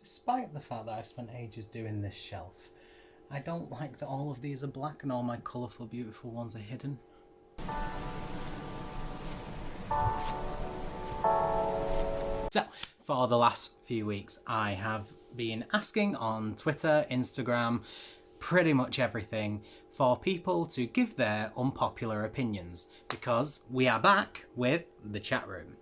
Despite the fact that I spent ages doing this shelf, I don't like that all of these are black and all my colourful, beautiful ones are hidden. So, for the last few weeks, I have been asking on Twitter, Instagram, pretty much everything, for people to give their unpopular opinions, because we are back with the chat room.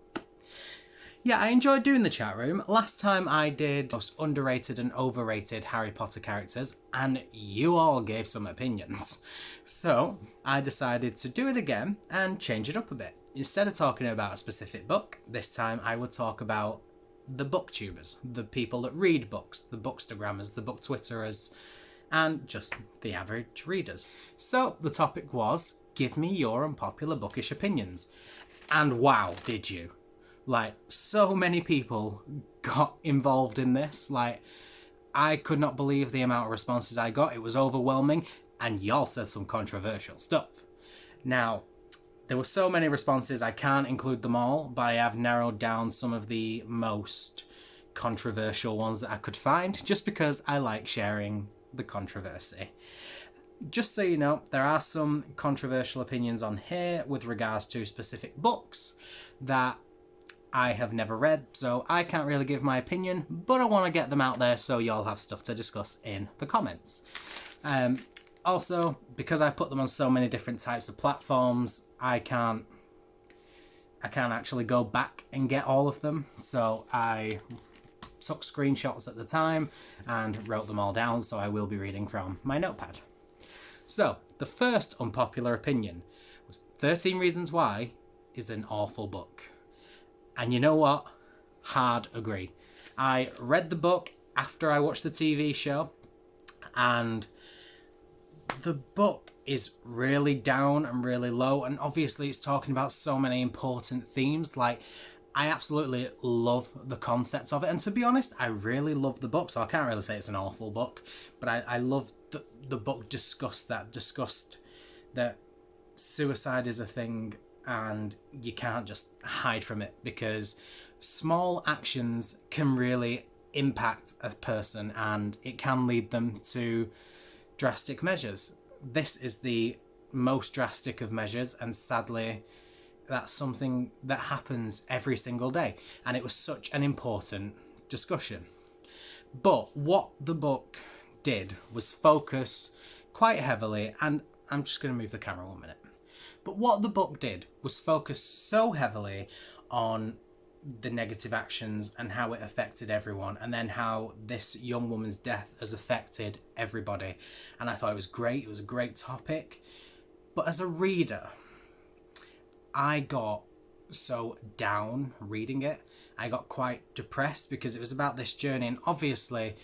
Yeah, I enjoyed doing the chat room. Last time I did most underrated and overrated Harry Potter characters, and you all gave some opinions. So I decided to do it again and change it up a bit. Instead of talking about a specific book, this time I would talk about the booktubers, the people that read books, the bookstagrammers, the book twitterers, and just the average readers. So the topic was, give me your unpopular bookish opinions. And wow, did you. Like, so many people got involved in this. Like, I could not believe the amount of responses I got. It was overwhelming, and y'all said some controversial stuff. Now, there were so many responses, I can't include them all, but I have narrowed down some of the most controversial ones that I could find, just because I like sharing the controversy. Just so you know, there are some controversial opinions on here with regards to specific books that I have never read, so I can't really give my opinion, but I want to get them out there so y'all have stuff to discuss in the comments. Also, because I put them on so many different types of platforms, I can't actually go back and get all of them, so I took screenshots at the time and wrote them all down, so I will be reading from my notepad. So, the first unpopular opinion was 13 Reasons Why is an awful book. And you know what? Hard agree. I read the book after I watched the TV show, and the book is really down and really low, and obviously it's talking about so many important themes. Like, I absolutely love the concept of it, and to be honest, I really love the book, so I can't really say it's an awful book, but I love that the book discussed that suicide is a thing and you can't just hide from it, because small actions can really impact a person and it can lead them to drastic measures. This is the most drastic of measures, and sadly that's something that happens every single day, and it was such an important discussion. But what the book did was focus quite heavily, and I'm just going to move the camera 1 minute. But what the book did was focus so heavily on the negative actions and how it affected everyone, and then how this young woman's death has affected everybody. And I thought it was great. It was a great topic. But as a reader, I got so down reading it. I got quite depressed because it was about this journey, and obviously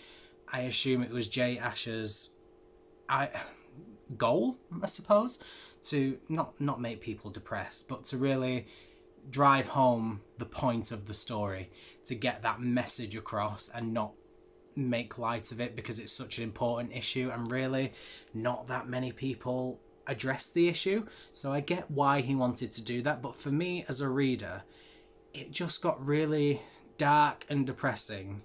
I assume it was Jay Asher's goal, I suppose, to not make people depressed, but to really drive home the point of the story, to get that message across and not make light of it, because it's such an important issue and really not that many people address the issue. So I get why he wanted to do that, but for me as a reader, it just got really dark and depressing,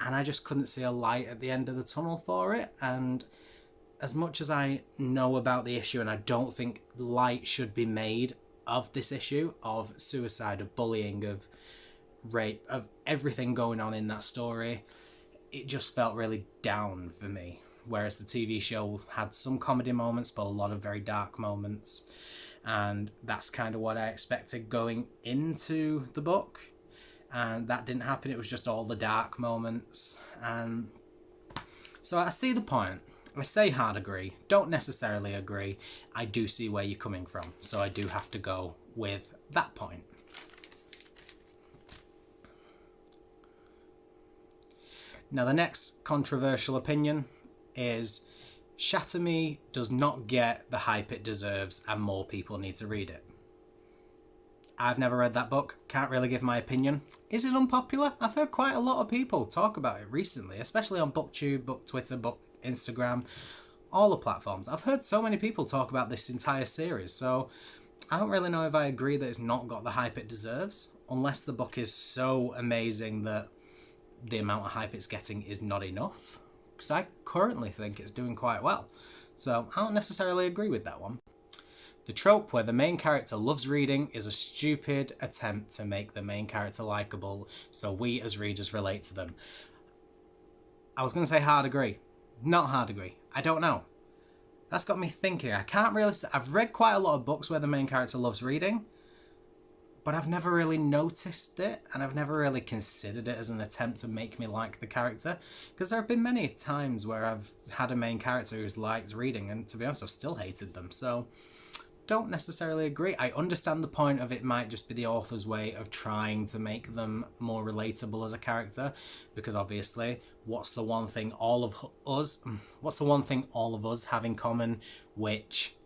and I just couldn't see a light at the end of the tunnel for it. And as much as I know about the issue, and I don't think light should be made of this issue of suicide, of bullying, of rape, of everything going on in that story, it just felt really down for me. Whereas the TV show had some comedy moments, but a lot of very dark moments. And that's kind of what I expected going into the book. And that didn't happen. It was just all the dark moments. And so I see the point. I say hard agree, don't necessarily agree. I do see where you're coming from, so I do have to go with that point. Now the next controversial opinion is Shatter does not get the hype it deserves and more people need to read it. I've never read that book, can't really give my opinion. Is it unpopular? I've heard quite a lot of people talk about it recently, especially on BookTube, Book Twitter, Book Instagram, all the platforms. I've heard so many people talk about this entire series, so I don't really know if I agree that it's not got the hype it deserves, unless the book is so amazing that the amount of hype it's getting is not enough, because I currently think it's doing quite well. So I don't necessarily agree with that one. The trope where the main character loves reading is a stupid attempt to make the main character likeable so we as readers relate to them. I was going to say hard agree. Not hard agree. I don't know. That's got me thinking. I can't really... I've read quite a lot of books where the main character loves reading, but I've never really noticed it, and I've never really considered it as an attempt to make me like the character, because there have been many times where I've had a main character who's liked reading, and to be honest, I've still hated them, so don't necessarily agree. I understand the point of it might just be the author's way of trying to make them more relatable as a character, because obviously, what's the one thing all of us have in common which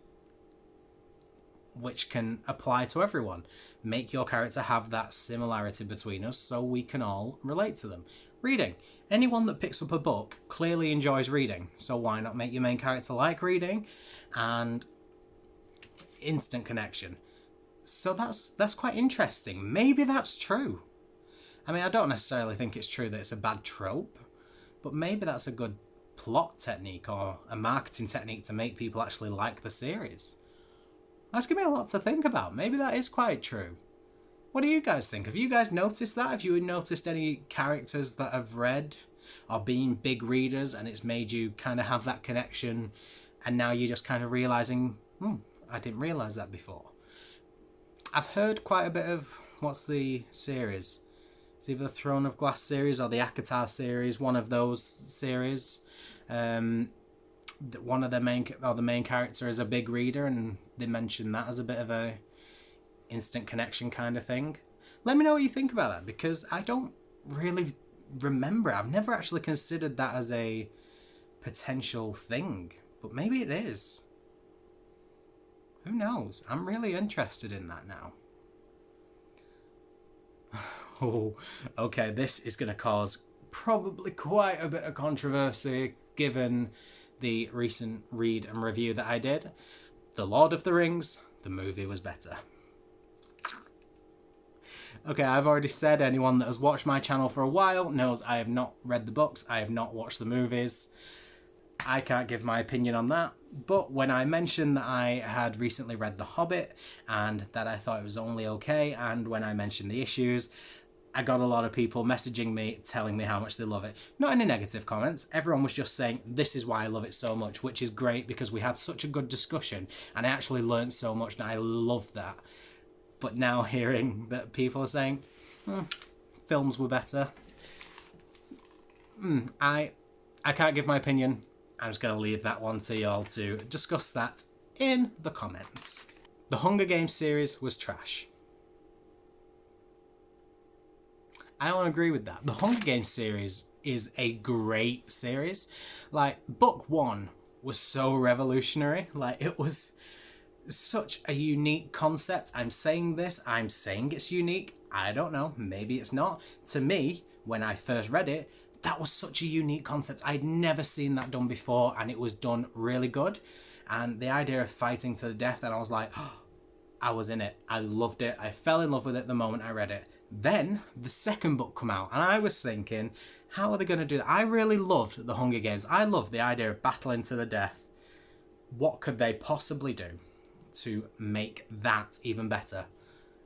can apply to everyone? Make your character have that similarity between us so we can all relate to them. Reading. Anyone that picks up a book clearly enjoys reading, so why not make your main character like reading? And instant connection. So that's quite interesting. Maybe that's true. I mean, I don't necessarily think it's true that it's a bad trope, but maybe that's a good plot technique or a marketing technique to make people actually like the series. That's giving me a lot to think about. Maybe that is quite true. What do you guys think? Have you guys noticed that? Have you noticed any characters that have read or been big readers and it's made you kind of have that connection, and now you're just kind of realising, I didn't realise that before? I've heard quite a bit of, what's the series? It's either the Throne of Glass series or the Akatar series, one of those series. One of the main character is a big reader, and they mention that as a bit of a instant connection kind of thing. Let me know what you think about that, because I don't really remember. I've never actually considered that as a potential thing, but maybe it is. Who knows? I'm really interested in that now. Oh, okay, this is going to cause probably quite a bit of controversy given the recent read and review that I did. The Lord of the Rings, the movie was better. Okay, I've already said anyone that has watched my channel for a while knows I have not read the books, I have not watched the movies. I can't give my opinion on that, but when I mentioned that I had recently read The Hobbit and that I thought it was only okay, and when I mentioned the issues, I got a lot of people messaging me telling me how much they love it. Not any negative comments, everyone was just saying this is why I love it so much, which is great because we had such a good discussion and I actually learned so much and I loved that. But now hearing that people are saying films were better, I can't give my opinion. I'm just going to leave that one to y'all to discuss that in the comments. The Hunger Games series was trash. I don't agree with that. The Hunger Games series is a great series. Like, book one was so revolutionary. Like, it was such a unique concept. I'm saying it's unique. I don't know. Maybe it's not. To me, when I first read it, that was such a unique concept. I'd never seen that done before, and it was done really good. And the idea of fighting to the death, and I was like, oh, I was in it. I loved it. I fell in love with it the moment I read it. Then the second book come out, and I was thinking, how are they going to do that? I really loved the Hunger Games. I loved the idea of battling to the death. What could they possibly do to make that even better?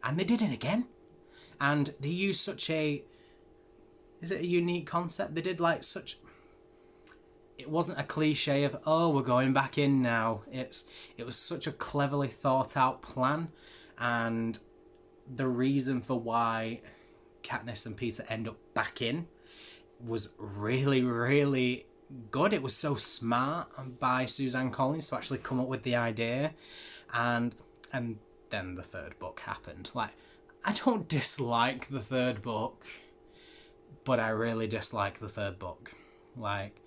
And they did it again. And they used such a... Is it a unique concept? They did like such... It wasn't a cliche of, oh, we're going back in now. It was such a cleverly thought out plan. And the reason for why Katniss and Peter end up back in was really, really good. It was so smart by Suzanne Collins to actually come up with the idea. And then the third book happened. Like, I don't dislike the third book, but I really dislike the third book. Like,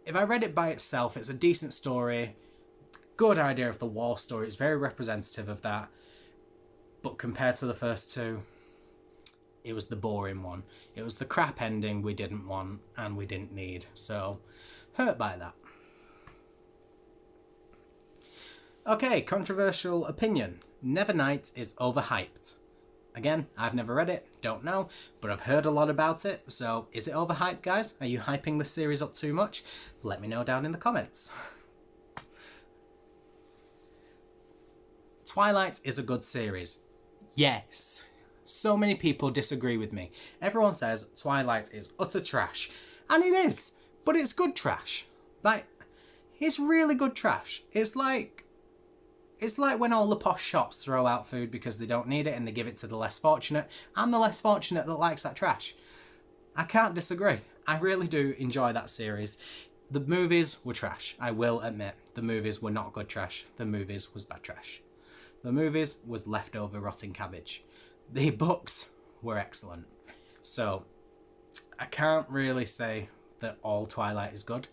if I read it by itself, it's a decent story, good idea of the war story, it's very representative of that, but compared to the first two, it was the boring one. It was the crap ending we didn't want and we didn't need, so hurt by that. Okay, controversial opinion. Nevernight is overhyped. Again, I've never read it, Don't know, but I've heard a lot about it. So is it overhyped, guys? Are you hyping the series up too much? Let me know down in the comments. Twilight is a good series. Yes. So many people disagree with me. Everyone says Twilight is utter trash. And it is. But it's good trash. Like, it's really good trash. It's like when all the posh shops throw out food because they don't need it and they give it to the less fortunate. I'm the less fortunate that likes that trash. I can't disagree. I really do enjoy that series. The movies were trash. I will admit. The movies were not good trash. The movies was bad trash. The movies was leftover rotting cabbage. The books were excellent. So, I can't really say that all Twilight is good.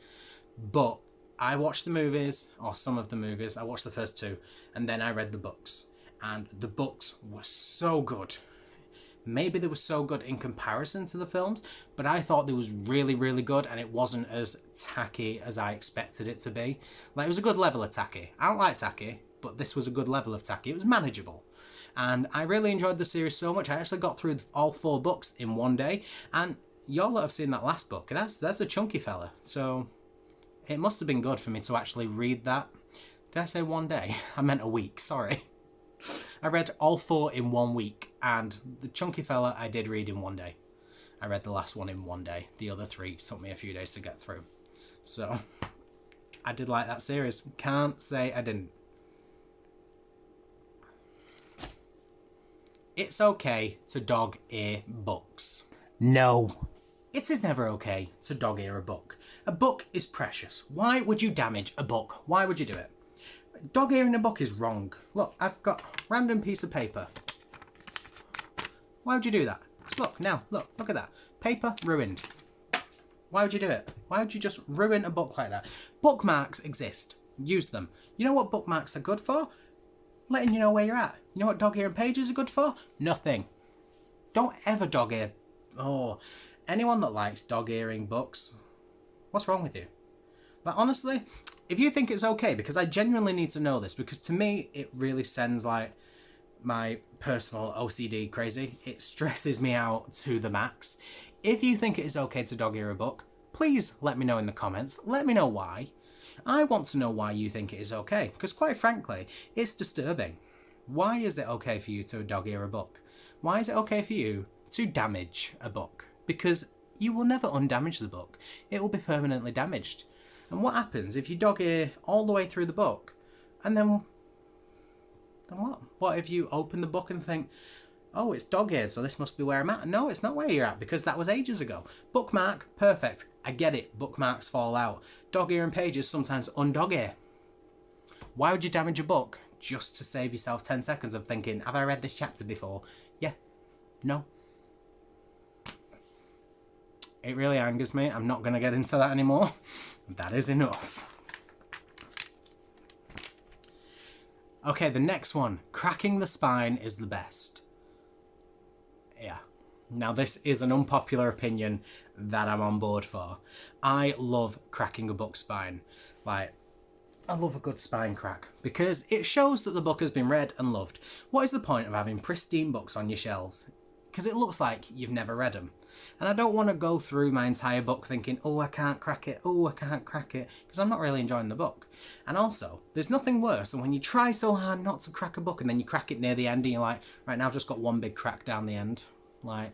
But I watched the movies, or some of the movies. I watched the first two, and then I read the books. And the books were so good. Maybe they were so good in comparison to the films, but I thought they was really, really good, and it wasn't as tacky as I expected it to be. Like, it was a good level of tacky. I don't like tacky, but this was a good level of tacky. It was manageable. And I really enjoyed the series so much. I actually got through all 4 books in one day, and y'all that have seen that last book, that's a chunky fella. So it must have been good for me to actually read that. Did I say one day? I meant a week, sorry. I read all 4 in 1 week, and the chunky fella I did read in one day. I read the last one in one day. The other 3 took me a few days to get through. So I did like that series. Can't say I didn't. It's okay to dog ear books. No. It is never okay to dog ear a book. A book is precious. Why would you damage a book? Why would you do it? Dog earing a book is wrong. Look, I've got a random piece of paper. Why would you do that? Look, now, look at that. Paper ruined. Why would you do it? Why would you just ruin a book like that? Bookmarks exist. Use them. You know what bookmarks are good for? Letting you know where you're at. You know what dog earing pages are good for? Nothing. Don't ever dog ear. Oh, anyone that likes dog earing books, what's wrong with you? Like, honestly, if you think it's okay, because I genuinely need to know this, because to me, it really sends, like, my personal OCD crazy. It stresses me out to the max. If you think it is okay to dog ear a book, please let me know in the comments. Let me know why. I want to know why you think it is okay, because quite frankly, it's disturbing. Why is it okay for you to dog ear a book? Why is it okay for you to damage a book? Because you will never undamage the book. It will be permanently damaged. And what happens if you dog ear all the way through the book, and then what? What if you open the book and think, oh, it's dog eared, so this must be where I'm at? No, it's not where you're at, because that was ages ago. Bookmark, perfect. I get it. Bookmarks fall out. Dog ear and pages sometimes undog ear. Why would you damage a book just to save yourself 10 seconds of thinking, have I read this chapter before? Yeah. No. It really angers me. I'm not going to get into that anymore. That is enough. Okay, the next one. Cracking the spine is the best. Yeah. Now, this is an unpopular opinion that I'm on board for. I love cracking a book spine. Like, I love a good spine crack because it shows that the book has been read and loved. What is the point of having pristine books on your shelves? Because it looks like you've never read them. And I don't want to go through my entire book thinking, oh, I can't crack it, oh, I can't crack it, because I'm not really enjoying the book. And also, there's nothing worse than when you try so hard not to crack a book and then you crack it near the end and you're like, right, now I've just got one big crack down the end. Like,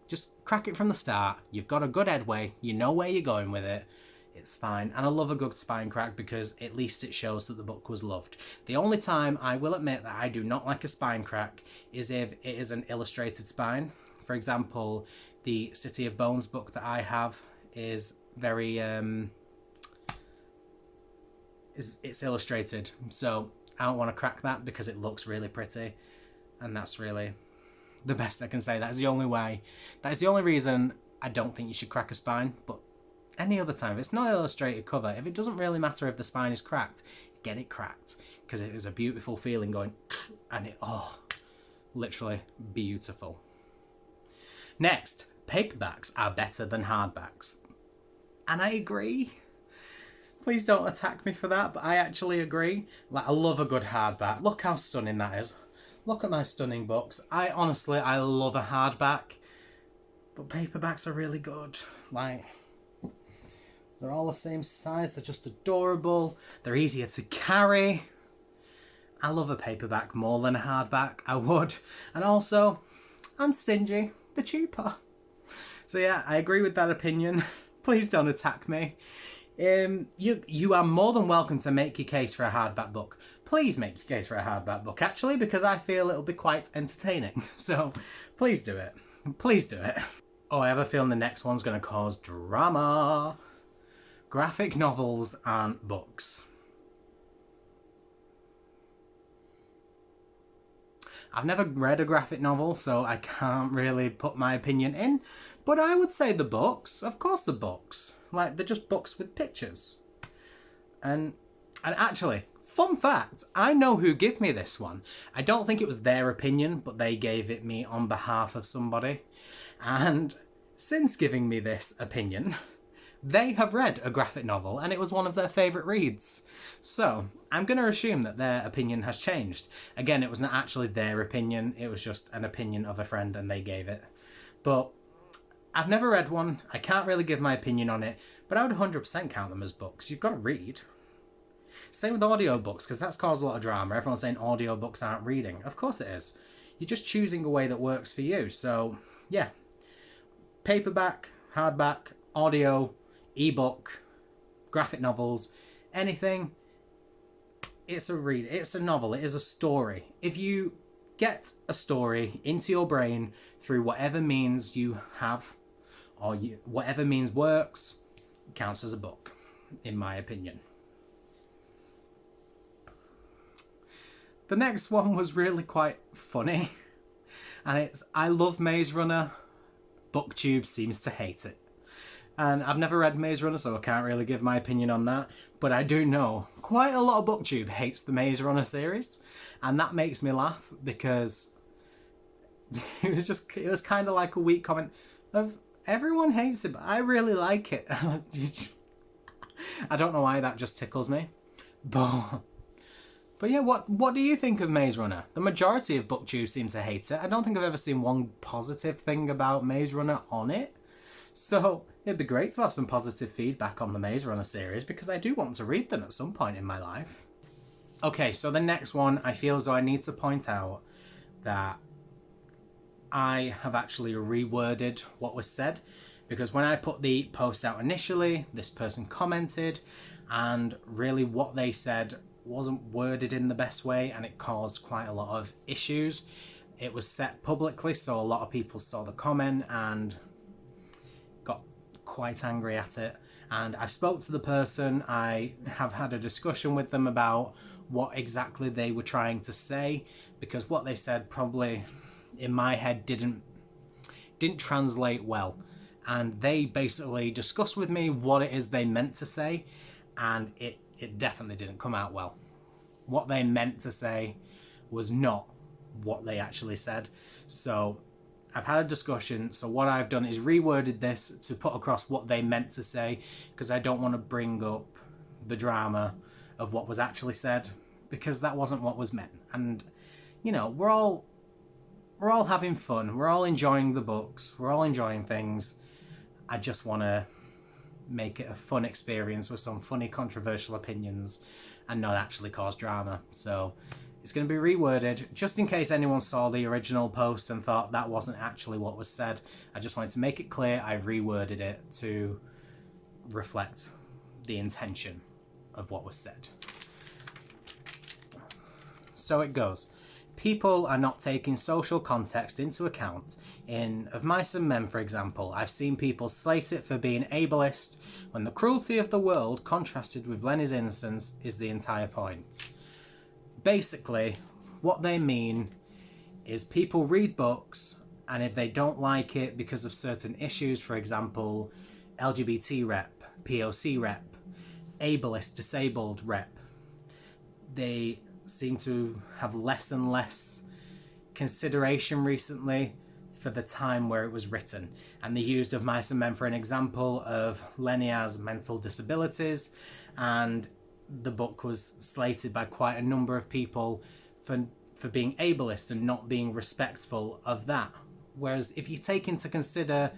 just crack it from the start. You've got a good headway. You know where you're going with it. It's fine. And I love a good spine crack because at least it shows that the book was loved. The only time I will admit that I do not like a spine crack is if it is an illustrated spine. For example, the City of Bones book that I have is very, it's illustrated. So I don't want to crack that because it looks really pretty. And that's really the best I can say. That is the only way. That is the only reason I don't think you should crack a spine. But any other time, if it's not illustrated cover, if it doesn't really matter if the spine is cracked, get it cracked. Because it is a beautiful feeling going, and it, oh, literally beautiful. Next, paperbacks are better than hardbacks. And I agree. Please don't attack me for that, but I actually agree. Like, I love a good hardback. Look how stunning that is. Look at my stunning books. I love a hardback, but paperbacks are really good. Like, they're all the same size, they're just adorable, they're easier to carry. I love a paperback more than a hardback, I would. And also, I'm stingy, they're cheaper. So yeah, I agree with that opinion. Please don't attack me. You are more than welcome to make your case for a hardback book. Please make your case for a hardback book, actually, because I feel it'll be quite entertaining. So please do it. Please do it. Oh, I have a feeling the next one's going to cause drama. Graphic novels aren't books. I've never read a graphic novel, so I can't really put my opinion in. But I would say the books. Of course the books. Like, they're just books with pictures. And actually, fun fact, I know who gave me this one. I don't think it was their opinion, but they gave it me on behalf of somebody. And since giving me this opinion, they have read a graphic novel and it was one of their favourite reads. So I'm going to assume that their opinion has changed. Again, it was not actually their opinion, it was just an opinion of a friend and they gave it. But I've never read one, I can't really give my opinion on it, but I would 100% count them as books. You've got to read. Same with audiobooks, because that's caused a lot of drama. Everyone's saying audiobooks aren't reading. Of course it is. You're just choosing a way that works for you. So, yeah. Paperback, hardback, audio, ebook, graphic novels, anything. It's a read. It's a novel. It is a story. If you get a story into your brain through whatever means you have, or whatever means works, counts as a book, in my opinion. The next one was really quite funny, and it's I love Maze Runner. BookTube seems to hate it. And I've never read Maze Runner, so I can't really give my opinion on that. But I do know quite a lot of BookTube hates the Maze Runner series. And that makes me laugh because it was kind of like a weak comment of everyone hates it, but I really like it. I don't know why that just tickles me. But yeah, what do you think of Maze Runner? The majority of BookTube seem to hate it. I don't think I've ever seen one positive thing about Maze Runner on it. So it'd be great to have some positive feedback on the Maze Runner series because I do want to read them at some point in my life. Okay, so the next one, I feel as though I need to point out that I have actually reworded what was said, because when I put the post out initially, this person commented, and really what they said wasn't worded in the best way and it caused quite a lot of issues. It was set publicly, so a lot of people saw the comment and got quite angry at it. And I spoke to the person, I have had a discussion with them about what exactly they were trying to say, because what they said probably in my head didn't translate well. And they basically discussed with me what it is they meant to say, and it definitely didn't come out well. What they meant to say was not what they actually said. So I've had a discussion, so what I've done is reworded this to put across what they meant to say, because I don't want to bring up the drama of what was actually said, because that wasn't what was meant. And, you know, we're all having fun, we're all enjoying the books, we're all enjoying things. I just want to make it a fun experience with some funny controversial opinions and not actually cause drama. So it's going to be reworded just in case anyone saw the original post and thought that wasn't actually what was said. I just wanted to make it clear I reworded it to reflect the intention of what was said. So it goes. People are not taking social context into account. In Of Mice and Men, for example, I've seen people slate it for being ableist when the cruelty of the world contrasted with Lenny's innocence is the entire point. Basically, what they mean is people read books, and if they don't like it because of certain issues, for example, LGBT rep, POC rep, ableist, disabled rep, they seem to have less and less consideration recently for the time where it was written. And they used Of Mice and Men for an example of Lenny has mental disabilities, and the book was slated by quite a number of people for for being ableist and not being respectful of that. Whereas if you take into consider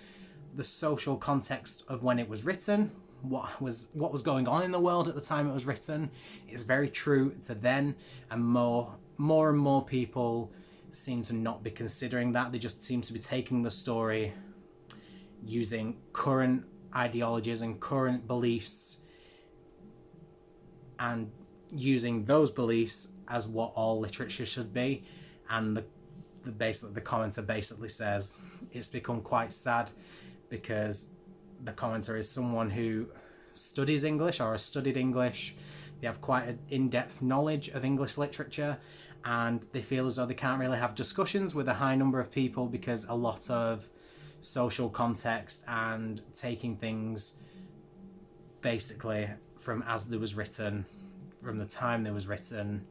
the social context of when it was written, what was going on in the world at the time it was written, it's very true to then, and more and more people seem to not be considering that. They just seem to be taking the story, using current ideologies and current beliefs, and using those beliefs as what all literature should be. And the commenter basically says it's become quite sad because the commenter is someone who studies English or has studied English. They have quite an in-depth knowledge of English literature, and they feel as though they can't really have discussions with a high number of people because a lot of social context and taking things basically from as they was written, from the time they was written,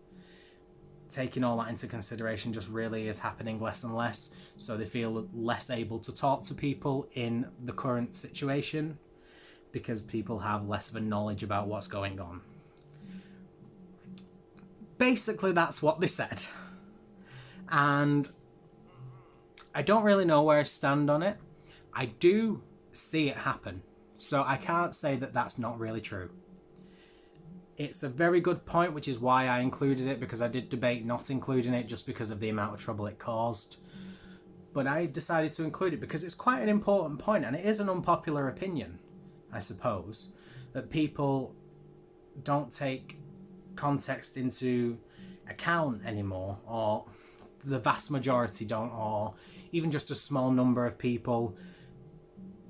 taking all that into consideration just really is happening less and less. So they feel less able to talk to people in the current situation because people have less of a knowledge about what's going on. Basically, that's what they said. And I don't really know where I stand on it. I do see it happen. So I can't say that that's not really true. It's a very good point, which is why I included it, because I did debate not including it just because of the amount of trouble it caused. But I decided to include it because it's quite an important point, and it is an unpopular opinion, I suppose, that people don't take context into account anymore, or the vast majority don't, or even just a small number of people.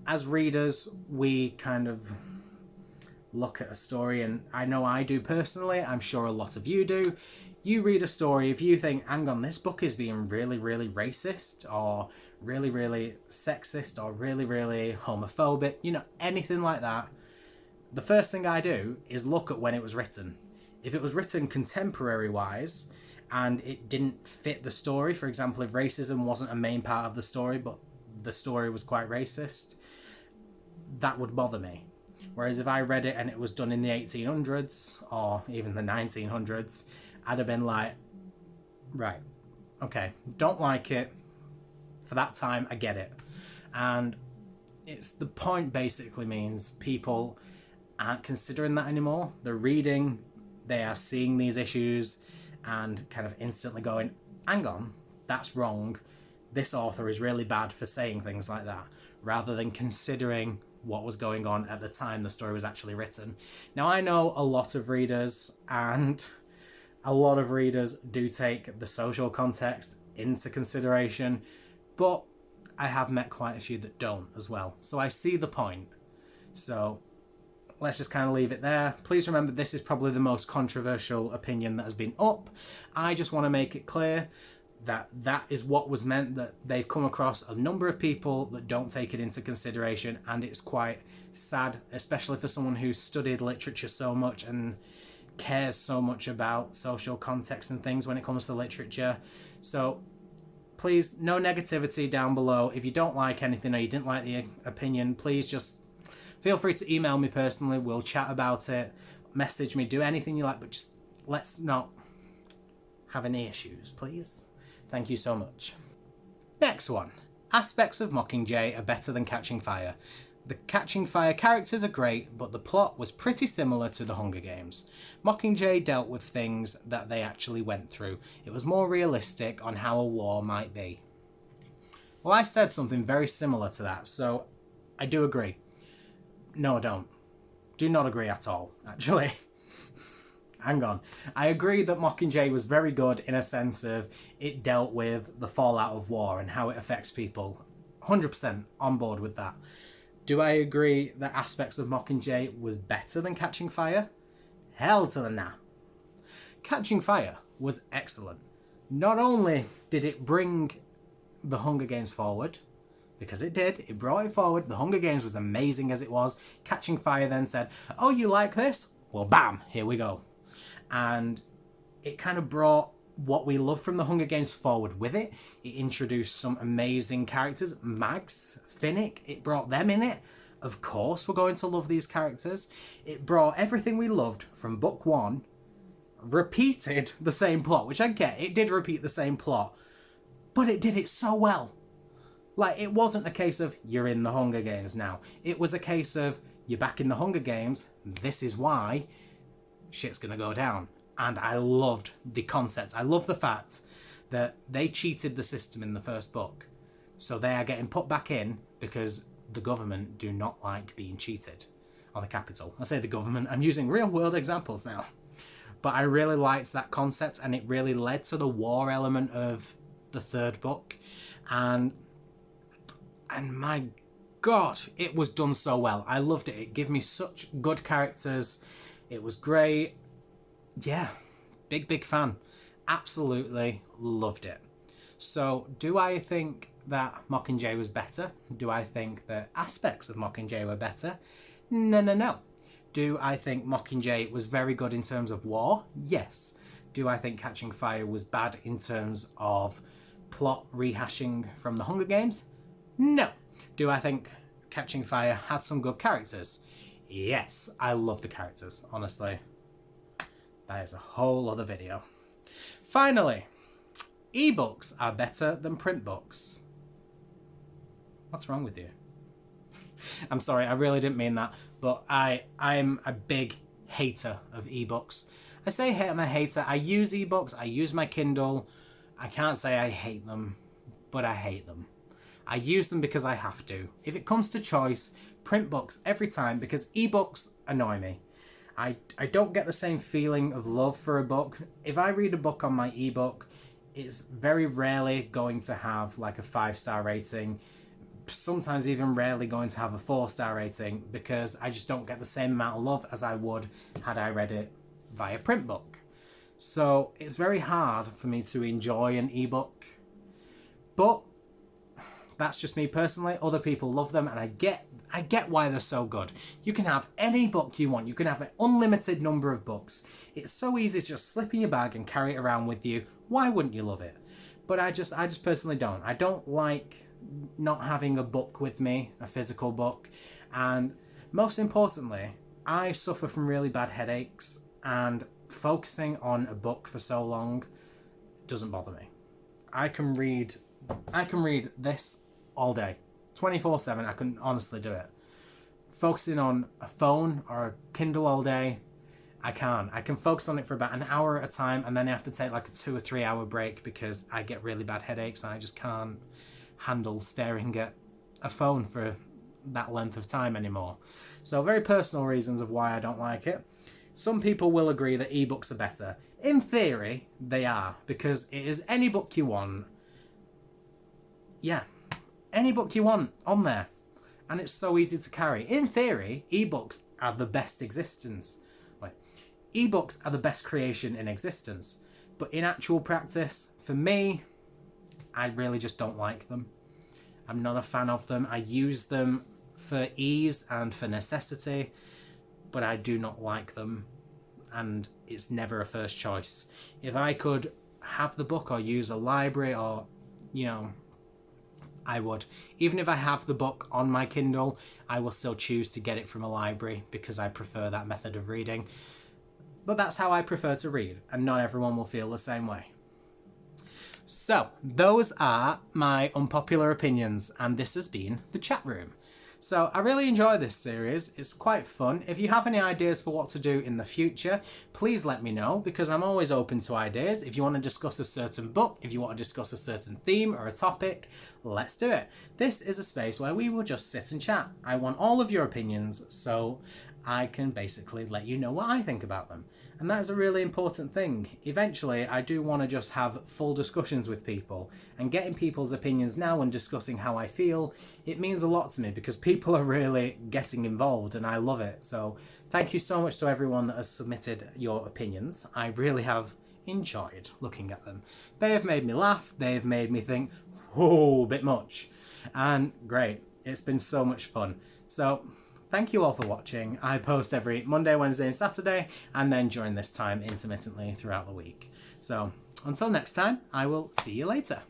As readers, we kind of look at a story, and I know I do personally, I'm sure a lot of you do. You read a story, if you think, hang on, this book is being really, really racist, or really, really sexist, or really, really homophobic, anything like that, the first thing I do is look at when it was written. If it was written contemporary-wise, and it didn't fit the story, for example, if racism wasn't a main part of the story, but the story was quite racist, that would bother me. Whereas if I read it and it was done in the 1800s or even the 1900s, I'd have been like, right, okay, don't like it. For that time, I get it. And it's the point basically means people aren't considering that anymore. They're reading, they are seeing these issues and kind of instantly going, hang on, that's wrong. This author is really bad for saying things like that, rather than considering what was going on at the time the story was actually written. Now, I know a lot of readers, and a lot of readers do take the social context into consideration, but I have met quite a few that don't as well. So I see the point. So let's just kind of leave it there. Please remember, this is probably the most controversial opinion that has been up. I just want to make it clear that that is what was meant, that they've come across a number of people that don't take it into consideration, and it's quite sad, especially for someone who's studied literature so much and cares so much about social context and things when it comes to literature. So please, no negativity down below. If you don't like anything or you didn't like the opinion, please just feel free to email me personally. We'll chat about it, message me, do anything you like, but just let's not have any issues, please. Thank you so much. Next one. Aspects of Mockingjay are better than Catching Fire. The Catching Fire characters are great, but the plot was pretty similar to The Hunger Games. Mockingjay dealt with things that they actually went through. It was more realistic on how a war might be. Well, I said something very similar to that, so I do agree. No, I don't. Do not agree at all, actually. Hang on. I agree that Mockingjay was very good in a sense of it dealt with the fallout of war and how it affects people. 100% on board with that. Do I agree that aspects of Mockingjay was better than Catching Fire? Hell to the nah. Catching Fire was excellent. Not only did it bring the Hunger Games forward, because it did, it brought it forward, the Hunger Games was amazing as it was. Catching Fire then said, oh, you like this? Well, bam, here we go. And it kind of brought what we love from the Hunger Games forward with it. It introduced some amazing characters. Mags, Finnick, it brought them in it. Of course we're going to love these characters. It brought everything we loved from book one, repeated the same plot, which I get, it did repeat the same plot, but it did it so well. Like, it wasn't a case of, you're in the Hunger Games now. It was a case of, you're back in the Hunger Games, this is why shit's gonna go down. And I loved the concept. I love the fact that they cheated the system in the first book. So they are getting put back in because the government do not like being cheated. Or the capital. I say the government, I'm using real world examples now. But I really liked that concept, and it really led to the war element of the third book. And my God, it was done so well. I loved it. It gave me such good characters. It was great. Yeah, big fan. Absolutely loved it. So, do I think that Mockingjay was better? Do I think that aspects of Mockingjay were better? No. Do I think Mockingjay was very good in terms of war? Yes. Do I think Catching Fire was bad in terms of plot rehashing from the Hunger Games? No. Do I think Catching Fire had some good characters? Yes. I love the characters, honestly. That is a whole other video. Finally, ebooks are better than print books. What's wrong with you? I'm sorry, I really didn't mean that, but I'm a big hater of ebooks. I say I'm a hater. I use ebooks, I use my Kindle. I can't say I hate them, but I hate them. I use them because I have to. If it comes to choice, print books every time, because ebooks annoy me. I don't get the same feeling of love for a book. If I read a book on my ebook, it's very rarely going to have like a 5-star rating. Sometimes even rarely going to have a 4-star rating, because I just don't get the same amount of love as I would had I read it via print book. So it's very hard for me to enjoy an ebook. But that's just me personally. Other people love them, and I get why they're so good. You can have any book you want. You can have an unlimited number of books. It's so easy to just slip in your bag and carry it around with you. Why wouldn't you love it? But I just personally don't. I don't like not having a book with me, a physical book. And most importantly, I suffer from really bad headaches, and focusing on a book for so long doesn't bother me. I can read this all day, 24/7. I can honestly do it. Focusing on a phone or a Kindle all day, I can't. I can focus on it for about an hour at a time, and then I have to take like a 2 or 3 hour break because I get really bad headaches and I just can't handle staring at a phone for that length of time anymore. So very personal reasons of why I don't like it. Some people will agree that ebooks are better. In theory, they are, because it is any book you want. Yeah, any book you want on there. And it's so easy to carry. In theory, ebooks are the best existence. Like, ebooks are the best creation in existence. But in actual practice, for me, I really just don't like them. I'm not a fan of them. I use them for ease and for necessity, but I do not like them, and it's never a first choice. If I could have the book or use a library, or, you know, I would. Even if I have the book on my Kindle, I will still choose to get it from a library because I prefer that method of reading. But that's how I prefer to read, and not everyone will feel the same way. So, those are my unpopular opinions, and this has been the chat room. So, I really enjoy this series. It's quite fun. If you have any ideas for what to do in the future, please let me know, because I'm always open to ideas. If you want to discuss a certain book, if you want to discuss a certain theme or a topic, let's do it. This is a space where we will just sit and chat. I want all of your opinions, so I can basically let you know what I think about them. And that is a really important thing. Eventually, I do want to just have full discussions with people, and getting people's opinions now and discussing how I feel, it means a lot to me because people are really getting involved and I love it. So thank you so much to everyone that has submitted your opinions. I really have enjoyed looking at them. They have made me laugh. They have made me think, whoa, a bit much. And great. It's been so much fun. So thank you all for watching. I post every Monday, Wednesday and Saturday, and then during this time intermittently throughout the week. So until next time, I will see you later.